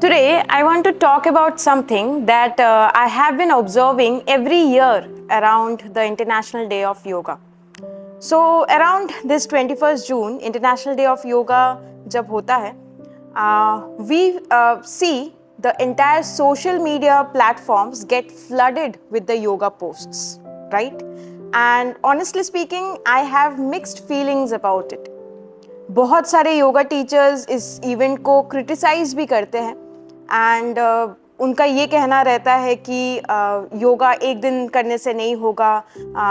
Today, I want to talk about something that I have been observing every year around the International Day of Yoga. So, around this 21st June, International Day of Yoga जब होता है, we see the entire social media platforms get flooded with the yoga posts, right? And honestly speaking, I have mixed feelings about it. बहुत सारे yoga teachers इस event को criticise भी करते हैं एंड उनका ये कहना रहता है कि योगा एक दिन करने से नहीं होगा,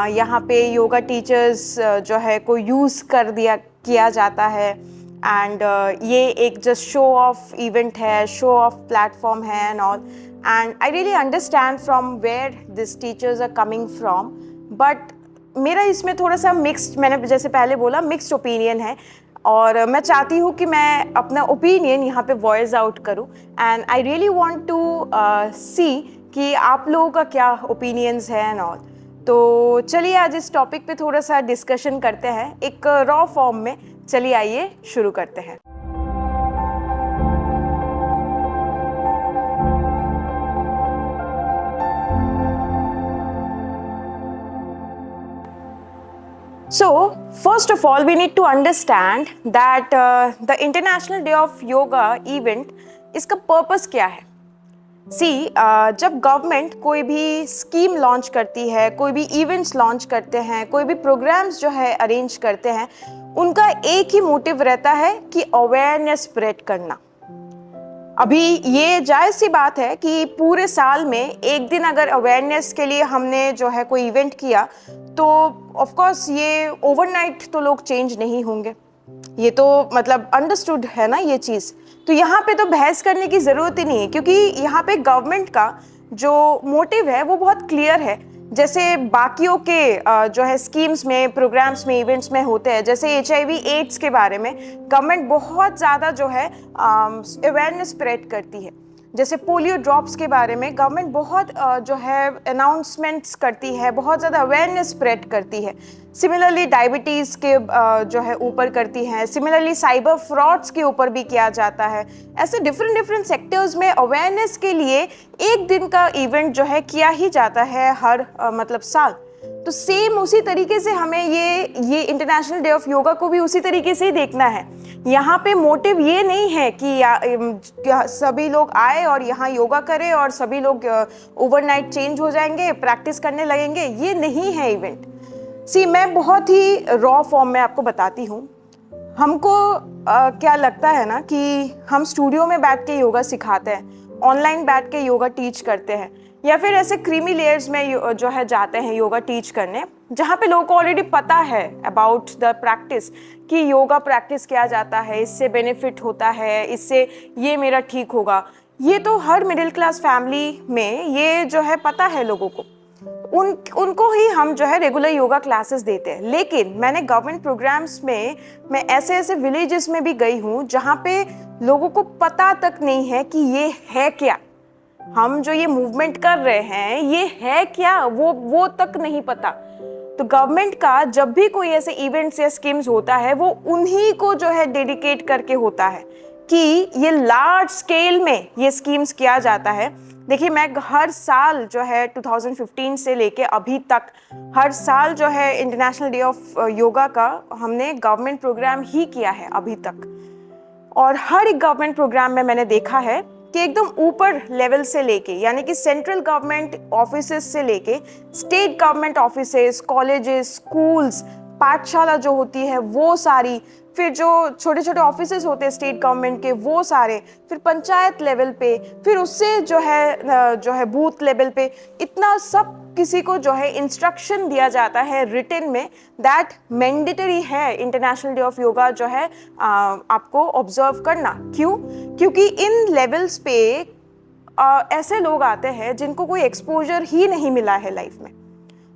यहाँ पे योगा टीचर्स जो है को यूज़ कर दिया किया जाता है एंड ये एक जस्ट शो ऑफ इवेंट है, शो ऑफ प्लेटफॉर्म है and all. And I really understand from where this teachers are coming from, but मेरा इसमें थोड़ा सा मिक्स्ड, मैंने जैसे पहले बोला, मिक्स्ड ओपिनियन है और मैं चाहती हूँ कि मैं अपना ओपिनियन यहाँ पे वॉइस आउट करूँ and I really want to see कि आप लोगों का क्या ओपिनियंस है एंड ऑल. तो चलिए आज इस टॉपिक पे थोड़ा सा डिस्कशन करते हैं एक रॉ फॉर्म में. चलिए आइए शुरू करते हैं. So, first of all, we need to understand that the International Day of Yoga event, इसका पर्पस क्या है? See, जब गवर्नमेंट कोई भी स्कीम लॉन्च करती है, कोई भी इवेंट्स लॉन्च करते हैं, कोई भी प्रोग्राम्स जो है अरेंज करते हैं, उनका एक ही मोटिव रहता है कि अवेयरनेस स्प्रेड करना. अभी ये जायज़ सी बात है कि पूरे साल में एक दिन अगर अवेयरनेस के लिए हमने जो है कोई इवेंट किया तो ऑफ कोर्स ये ओवरनाइट तो लोग चेंज नहीं होंगे, ये तो मतलब अंडरस्टूड है ना ये चीज़. तो यहाँ पे तो बहस करने की ज़रूरत ही नहीं है क्योंकि यहाँ पे गवर्नमेंट का जो मोटिव है वो बहुत क्लियर है. जैसे बाकियों के जो है स्कीम्स में, प्रोग्राम्स में, इवेंट्स में होते हैं, जैसे HIV एड्स के बारे में गवर्नमेंट बहुत ज़्यादा जो है अवेयरनेस स्प्रेड करती है. जैसे पोलियो ड्रॉप्स के बारे में गवर्नमेंट बहुत जो है अनाउंसमेंट्स करती है, बहुत ज़्यादा अवेयरनेस स्प्रेड करती है. सिमिलरली डायबिटीज़ के जो है ऊपर करती हैं. सिमिलरली साइबर फ्रॉड्स के ऊपर भी किया जाता है. ऐसे डिफरेंट सेक्टर्स में अवेयरनेस के लिए एक दिन का इवेंट जो है किया ही जाता है हर मतलब साल. तो सेम उसी तरीके से हमें ये इंटरनेशनल डे ऑफ योगा को भी उसी तरीके से ही देखना है. यहाँ पे मोटिव ये नहीं है कि सभी लोग आए और यहाँ योगा करें और सभी लोग ओवरनाइट चेंज हो जाएंगे, प्रैक्टिस करने लगेंगे. ये नहीं है इवेंट. सी, मैं बहुत ही रॉ फॉर्म में आपको बताती हूँ. हमको क्या लगता है ना कि हम स्टूडियो में बैठ के योगा सिखाते हैं, ऑनलाइन बैठ के योगा टीच करते हैं, या फिर ऐसे क्रीमी लेयर्स में जो है जाते हैं योगा टीच करने, जहाँ पे लोगों को ऑलरेडी पता है अबाउट द प्रैक्टिस कि योगा प्रैक्टिस किया जाता है, इससे बेनिफिट होता है, इससे ये मेरा ठीक होगा. ये तो हर मिडिल क्लास फैमिली में ये जो है पता है लोगों को. उनको ही हम जो है रेगुलर योगा क्लासेस देते हैं. लेकिन मैंने गवर्नमेंट प्रोग्राम्स में मैं ऐसे विलेजेस में भी गई हूँ जहाँ पे लोगों को पता तक नहीं है कि ये है क्या, हम जो ये मूवमेंट कर रहे हैं ये है क्या, वो तक नहीं पता. तो गवर्नमेंट का जब भी कोई ऐसे इवेंट्स या स्कीम्स होता है वो उन्हीं को जो है डेडिकेट करके होता है कि ये लार्ज स्केल में ये स्कीम्स किया जाता है. देखिए, मैं हर साल जो है 2015 से लेके अभी तक हर साल जो है इंटरनेशनल डे ऑफ योगा का हमने गवर्नमेंट प्रोग्राम ही किया है अभी तक. और हर एक गवर्नमेंट प्रोग्राम में मैंने देखा है कि एकदम ऊपर लेवल से लेके, यानी कि सेंट्रल गवर्नमेंट ऑफिसेस से लेके state government offices, colleges, schools, पाठशाला जो होती है वो सारी, फिर जो छोटे छोटे ऑफिसेस होते हैं स्टेट गवर्नमेंट के वो सारे, फिर पंचायत लेवल पे, फिर उससे जो है बूथ लेवल पे, इतना सब किसी को जो है इंस्ट्रक्शन दिया जाता है रिटन में दैट मैंडेटरी है इंटरनेशनल डे ऑफ योगा जो है आपको ऑब्जर्व करना. क्यों? क्योंकि इन लेवल्स पे ऐसे लोग आते हैं जिनको कोई एक्सपोजर ही नहीं मिला है लाइफ में.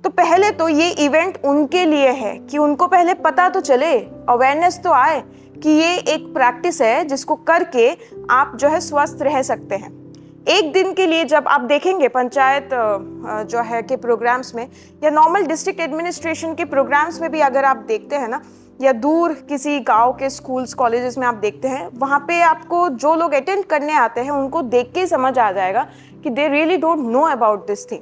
तो पहले तो ये इवेंट उनके लिए है कि उनको पहले पता तो चले, अवेयरनेस तो आए कि ये एक प्रैक्टिस है जिसको करके आप जो है स्वस्थ रह सकते हैं. एक दिन के लिए जब आप देखेंगे पंचायत जो है के प्रोग्राम्स में या नॉर्मल डिस्ट्रिक्ट एडमिनिस्ट्रेशन के प्रोग्राम्स में भी अगर आप देखते हैं ना, या दूर किसी गांव के स्कूल्स कॉलेजेस में आप देखते हैं, वहाँ पे आपको जो लोग अटेंड करने आते हैं उनको देख के ही समझ आ जाएगा कि they really don't know about this thing.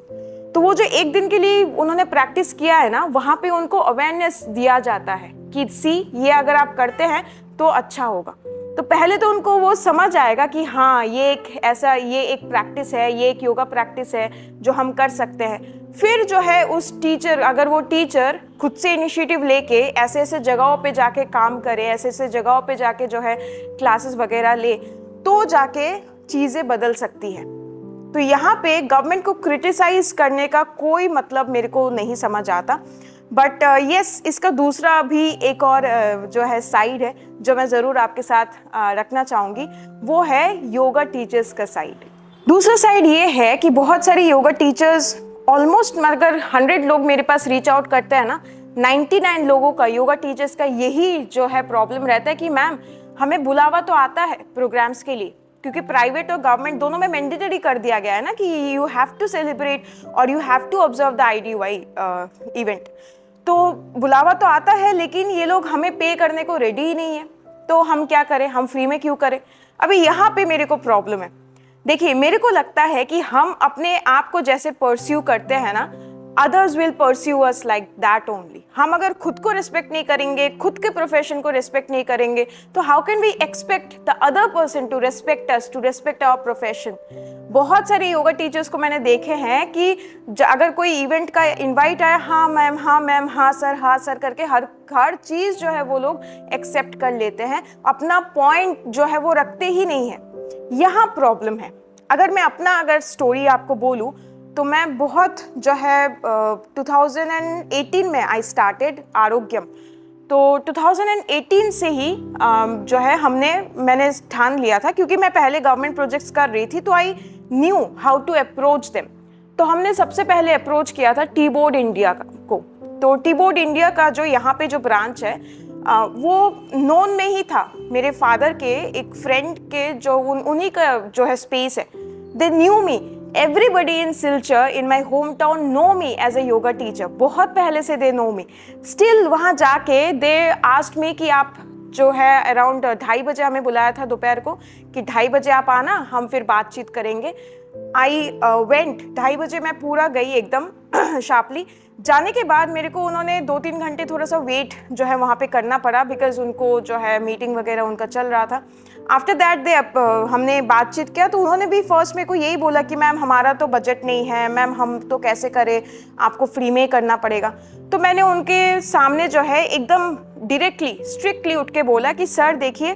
तो वो जो एक दिन के लिए उन्होंने प्रैक्टिस किया है ना, वहाँ पे उनको अवेयरनेस दिया जाता है कि सी ये अगर आप करते हैं तो अच्छा होगा। तो पहले तो उनको वो समझ आएगा कि हाँ ये एक प्रैक्टिस है, ये एक योगा प्रैक्टिस है जो हम कर सकते हैं। फिर जो है उस टीचर, अगर वो टीचर खुद से इनिशिएटिव लेके ऐसे ऐसे जगहों पे जाके काम करे, ऐसे ऐसे जगहों पे जाके जो है क्लासेस वगैरह ले, तो जाके चीज़ें बदल सकती है। तो यहाँ पे गवर्नमेंट को क्रिटिसाइज करने का कोई मतलब मेरे को नहीं समझ आता। बट यस, इसका दूसरा भी एक और जो है साइड है जो मैं ज़रूर आपके साथ रखना चाहूँगी, वो है योगा टीचर्स का साइड। दूसरा साइड ये है कि बहुत सारे योगा टीचर्स, ऑलमोस्ट अगर 100 लोग मेरे पास रीच आउट करते हैं ना, 99 लोगों का, योगा टीचर्स का यही जो है प्रॉब्लम रहता है कि मैम हमें बुलावा तो आता है प्रोग्राम्स के लिए, क्योंकि प्राइवेट और गवर्नमेंट दोनों में मैंडेटरी कर दिया गया है ना कि यू हैव टू सेलिब्रेट और you have to observe the IDY event. तो बुलावा तो आता है, लेकिन ये लोग हमें पे करने को रेडी ही नहीं है, तो हम क्या करें, हम फ्री में क्यों करें। अभी यहाँ पे मेरे को प्रॉब्लम है। देखिए, मेरे को लगता है कि हम अपने आप को जैसे परस्यू करते हैं ना, others will pursue us like that only. हम अगर खुद को रिस्पेक्ट नहीं करेंगे, खुद के प्रोफेशन को रिस्पेक्ट नहीं करेंगे, तो how can we expect the other person to respect us, to respect our profession. बहुत सारे योगा टीचर्स को मैंने देखे हैं कि अगर कोई इवेंट का इनवाइट आया, हाँ मैम, हाँ मैम, हाँ सर करके हर चीज़ जो है वो लोग एक्सेप्ट कर लेते हैं, अपना पॉइंट जो है वो रखते ही नहीं है। यहाँ प्रॉब्लम है। अगर मैं अपना स्टोरी आपको बोलूँ तो मैं बहुत जो है 2018 में आई स्टार्टेड आरोग्यम। तो 2018 से ही जो है मैंने ठान लिया था, क्योंकि मैं पहले गवर्नमेंट प्रोजेक्ट्स कर रही थी, तो I knew how to approach them. तो हमने सबसे पहले अप्रोच किया था टी बोर्ड इंडिया को। तो टी बोर्ड इंडिया का जो यहाँ पे जो ब्रांच है वो नोन में ही था। मेरे फादर के एक फ्रेंड के जो उन्हीं का जो है स्पेस है, they knew me. Everybody in Silchar in my hometown know me as a yoga teacher. बहुत पहले से they know me. Still वहाँ जाके they asked me कि आप जो है अराउंड 2:30 बजे हमें बुलाया था दोपहर को कि 2:30 बजे आप आना, हम फिर बातचीत करेंगे। आई वेंट, 2:30 बजे मैं पूरा गई एकदम शार्पली। जाने के बाद मेरे को उन्होंने 2-3 घंटे थोड़ा सा वेट जो है वहाँ पे करना पड़ा, बिकॉज उनको जो है मीटिंग वगैरह उनका चल रहा था। आफ्टर दैट हमने बातचीत किया, तो उन्होंने भी फर्स्ट मेरे को यही बोला कि मैम हमारा तो बजट नहीं है, मैम हम तो कैसे करें, आपको फ्री में करना पड़ेगा। तो मैंने उनके सामने जो है एकदम डायरेक्टली स्ट्रिक्टली उठ के बोला कि सर देखिए,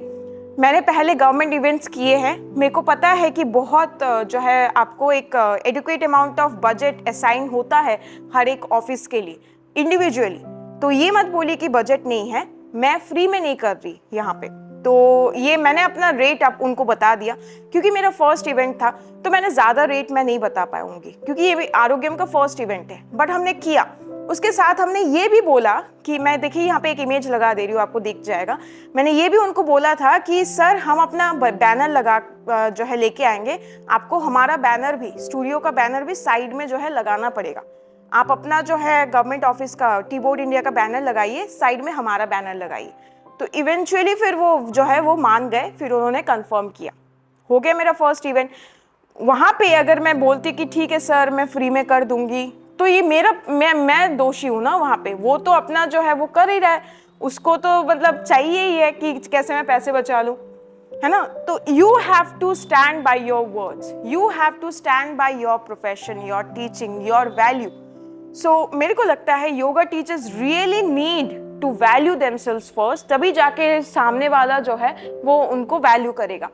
मैंने पहले गवर्नमेंट इवेंट्स किए हैं, मेरे को पता है कि बहुत जो है आपको एक adequate amount of budget assign होता है हर एक ऑफिस के लिए इंडिविजुअली। तो ये मत बोलिए कि बजट नहीं है, मैं फ्री में नहीं कर रही यहाँ पे। तो ये मैंने अपना रेट आप उनको बता दिया, क्योंकि मेरा फर्स्ट इवेंट था, तो मैंने ज़्यादा रेट मैं नहीं बता पाऊंगी, क्योंकि ये आरोग्यम का फर्स्ट इवेंट है। बट हमने किया, उसके साथ हमने ये भी बोला कि मैं देखिए यहाँ पे एक इमेज लगा दे रही हूँ, आपको दिख जाएगा। मैंने ये भी उनको बोला था कि सर हम अपना बैनर लगा जो है लेके आएंगे, आपको हमारा बैनर भी, स्टूडियो का बैनर भी साइड में जो है लगाना पड़ेगा। आप अपना जो है गवर्नमेंट ऑफिस का टी बोर्ड इंडिया का बैनर लगाइए, साइड में हमारा बैनर लगाइए। तो इवेंचुअली फिर वो जो है वो मान गए, फिर उन्होंने कंफर्म किया, हो गया मेरा फर्स्ट इवेंट। वहाँ पे अगर मैं बोलती कि ठीक है सर मैं फ्री में कर दूंगी, तो ये मैं दोषी हूँ ना वहाँ पे। वो तो अपना जो है वो कर ही रहा है, उसको तो मतलब चाहिए ही है कि कैसे मैं पैसे बचा लूँ, है ना। तो you have to stand by your words, you have to stand by your profession, your teaching, your value. So मेरे को लगता है yoga teachers really need to value themselves first, तभी जाके सामने वाला जो है वो उनको वैल्यू करेगा।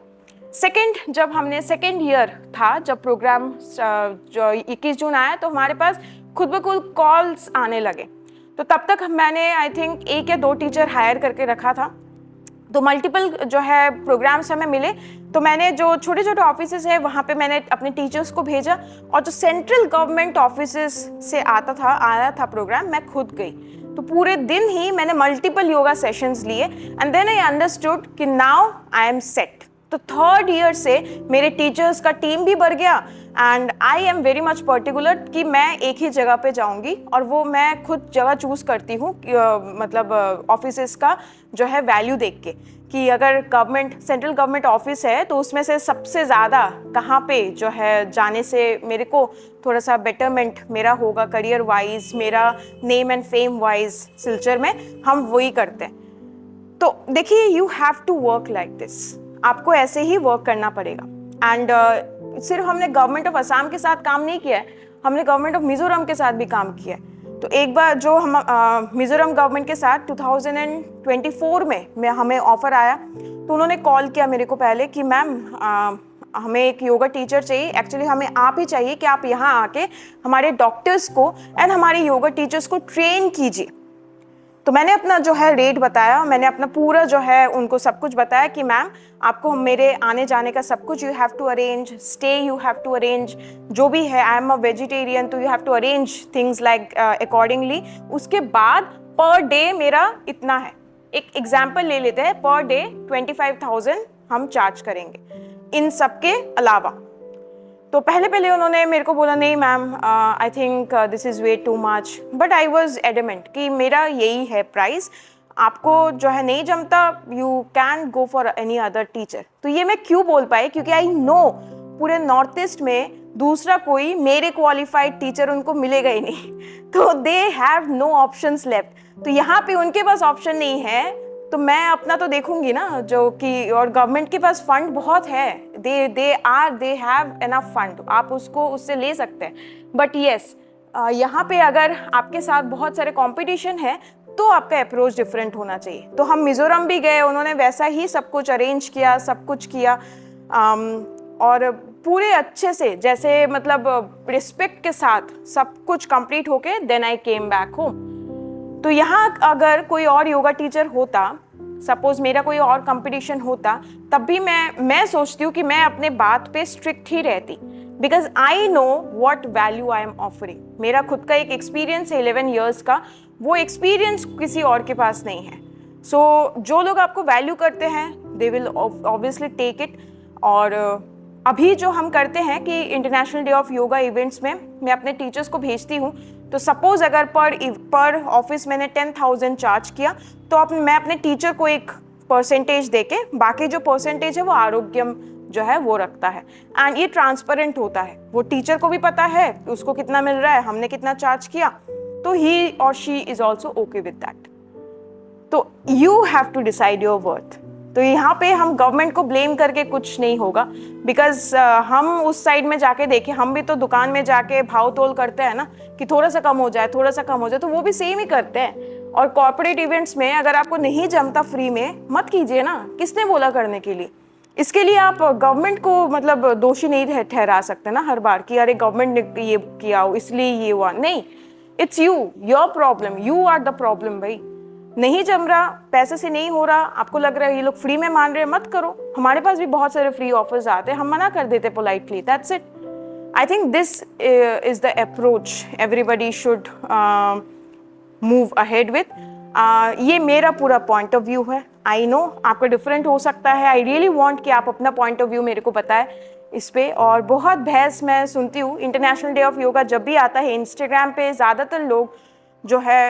सेकेंड, जब हमने सेकेंड ईयर था, जब प्रोग्राम जो 21 जून आया, तो हमारे पास खुद ब खुद कॉल्स आने लगे। तो तब तक मैंने आई थिंक 1 या 2 टीचर हायर करके रखा था। तो मल्टीपल जो है प्रोग्राम्स हमें मिले, तो मैंने जो छोटे छोटे ऑफिसेस है वहाँ पे मैंने अपने टीचर्स को भेजा, और जो सेंट्रल गवर्नमेंट ऑफिसेस से आया था प्रोग्राम, मैं खुद गई। तो पूरे दिन ही मैंने मल्टीपल योगा सेशंस लिए, एंड देन आई अंडरस्टूड कि नाउ आई एम सेट। तो थर्ड ईयर से मेरे टीचर्स का टीम भी बढ़ गया and I am very much particular कि मैं एक ही जगह पे जाऊंगी और वो मैं खुद जगह चूज़ करती हूँ मतलब ऑफिसेस का जो है वैल्यू देख के कि अगर गवर्नमेंट सेंट्रल गवर्नमेंट ऑफिस है तो उसमें से सबसे ज़्यादा कहाँ पे जो है जाने से मेरे को थोड़ा सा बेटरमेंट मेरा होगा करियर वाइज, मेरा name and fame wise Silchar में हम वही करते हैं। तो देखिए you have to work like this, आपको ऐसे ही वर्क करना पड़ेगा। एंड सिर्फ हमने गवर्नमेंट ऑफ असम के साथ काम नहीं किया है, हमने गवर्नमेंट ऑफ मिजोरम के साथ भी काम किया है। तो एक बार जो हम मिजोरम गवर्नमेंट के साथ 2024 में हमें ऑफर आया तो उन्होंने कॉल किया मेरे को पहले कि मैम हमें एक योगा टीचर चाहिए, एक्चुअली हमें आप ही चाहिए कि आप यहाँ आके हमारे डॉक्टर्स को एंड हमारे योगा टीचर्स को ट्रेन कीजिए। तो मैंने अपना जो है रेट बताया, मैंने अपना पूरा जो है उनको सब कुछ बताया कि मैम आपको मेरे आने जाने का सब कुछ you have to arrange, stay you have to arrange, जो भी है आई एम अ वेजिटेरियन तो you have to arrange things like accordingly. उसके बाद पर डे मेरा इतना है, एक एग्जाम्पल ले लेते हैं, पर डे 25,000 हम चार्ज करेंगे इन सब के अलावा। तो पहले उन्होंने मेरे को बोला नहीं ma'am I think this is way too much, but I was adamant कि मेरा यही है प्राइस, आपको जो है नहीं जमता you can go for any other teacher. तो ये मैं क्यों बोल पाई, क्योंकि आई नो पूरे नॉर्थ ईस्ट में दूसरा कोई मेरे क्वालिफाइड टीचर उनको मिलेगा ही नहीं, तो they have no options left. तो यहाँ पे उनके पास ऑप्शन नहीं है तो मैं अपना तो देखूंगी ना, जो कि और गवर्नमेंट के पास फंड बहुत है, दे हैव एनफ फंड, आप उससे ले सकते हैं। बट येस यहाँ पे अगर आपके साथ बहुत सारे कंपटीशन है तो आपका अप्रोच डिफरेंट होना चाहिए। तो हम मिजोरम भी गए, उन्होंने वैसा ही सब कुछ अरेंज किया, सब कुछ किया और पूरे अच्छे से जैसे मतलब रिस्पेक्ट के साथ सब कुछ कंप्लीट होके then I came back home. तो यहाँ अगर कोई और योगा टीचर होता, सपोज मेरा कोई और कंपटीशन होता, तब भी मैं सोचती हूँ कि मैं अपने बात पे स्ट्रिक्ट ही रहती, because I know what value I am offering. मेरा खुद का एक एक्सपीरियंस है 11 ईयर्स का, वो एक्सपीरियंस किसी और के पास नहीं है। सो जो लोग आपको वैल्यू करते हैं they will obviously take it. और अभी जो हम करते हैं कि international day of yoga events में मैं अपने टीचर्स को भेजती हूँ, तो सपोज अगर पर ऑफिस मैंने 10,000 चार्ज किया तो मैं अपने टीचर को एक परसेंटेज देके बाकी जो परसेंटेज है वो आरोग्यम जो है वो रखता है। एंड ये ट्रांसपेरेंट होता है, वो टीचर को भी पता है उसको कितना मिल रहा है, हमने कितना चार्ज किया, तो ही और she is also okay with that. तो you have to decide your worth. तो यहाँ पे हम गवर्नमेंट को ब्लेम करके कुछ नहीं होगा, बिकॉज हम उस साइड में जाके देखें, हम भी तो दुकान में जाके भाव तोल करते हैं ना कि थोड़ा सा कम हो जाए, थोड़ा सा कम हो जाए, तो वो भी सेम ही करते हैं। और कॉर्पोरेट इवेंट्स में अगर आपको नहीं जमता फ्री में मत कीजिए ना, किसने बोला करने के लिए। इसके लिए आप गवर्नमेंट को मतलब दोषी नहीं ठहरा सकते ना हर बार कि अरे गवर्नमेंट ने ये किया इसलिए ये हुआ, नहीं, it's you, your problem, you are the problem. भाई नहीं जम रहा, पैसे से नहीं हो रहा, आपको लग रहा है ये लोग फ्री में मान रहे हैं, मत करो। हमारे पास भी बहुत सारे फ्री ऑफर्स आते हैं, हम मना कर देते politely, that's it. I think this is the approach everybody should move ahead with. ये मेरा पूरा पॉइंट ऑफ व्यू है। आई नो आपका डिफरेंट हो सकता है, आई रियली वॉन्ट कि आप अपना पॉइंट ऑफ व्यू मेरे को बताएं इस पे। और बहुत बहस मैं सुनती हूँ, इंटरनेशनल डे ऑफ योगा जब भी आता है इंस्टाग्राम पे ज़्यादातर लोग जो है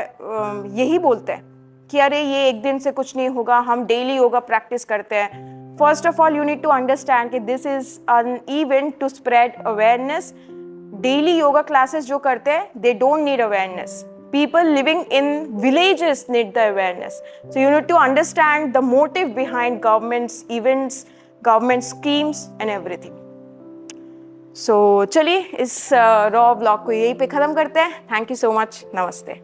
यही बोलते हैं कि अरे ये एक दिन से कुछ नहीं होगा, हम डेली योगा प्रैक्टिस करते हैं। First of all you need to understand कि this is an event to spread awareness. Daily yoga classes जो करते हैं they don't need awareness, people living in villages need the awareness. So you need to understand the motive behind government's events, government schemes and everything. So चलिए इस raw vlog को यहीं पे ख़त्म करते हैं। थैंक यू सो मच, नमस्ते।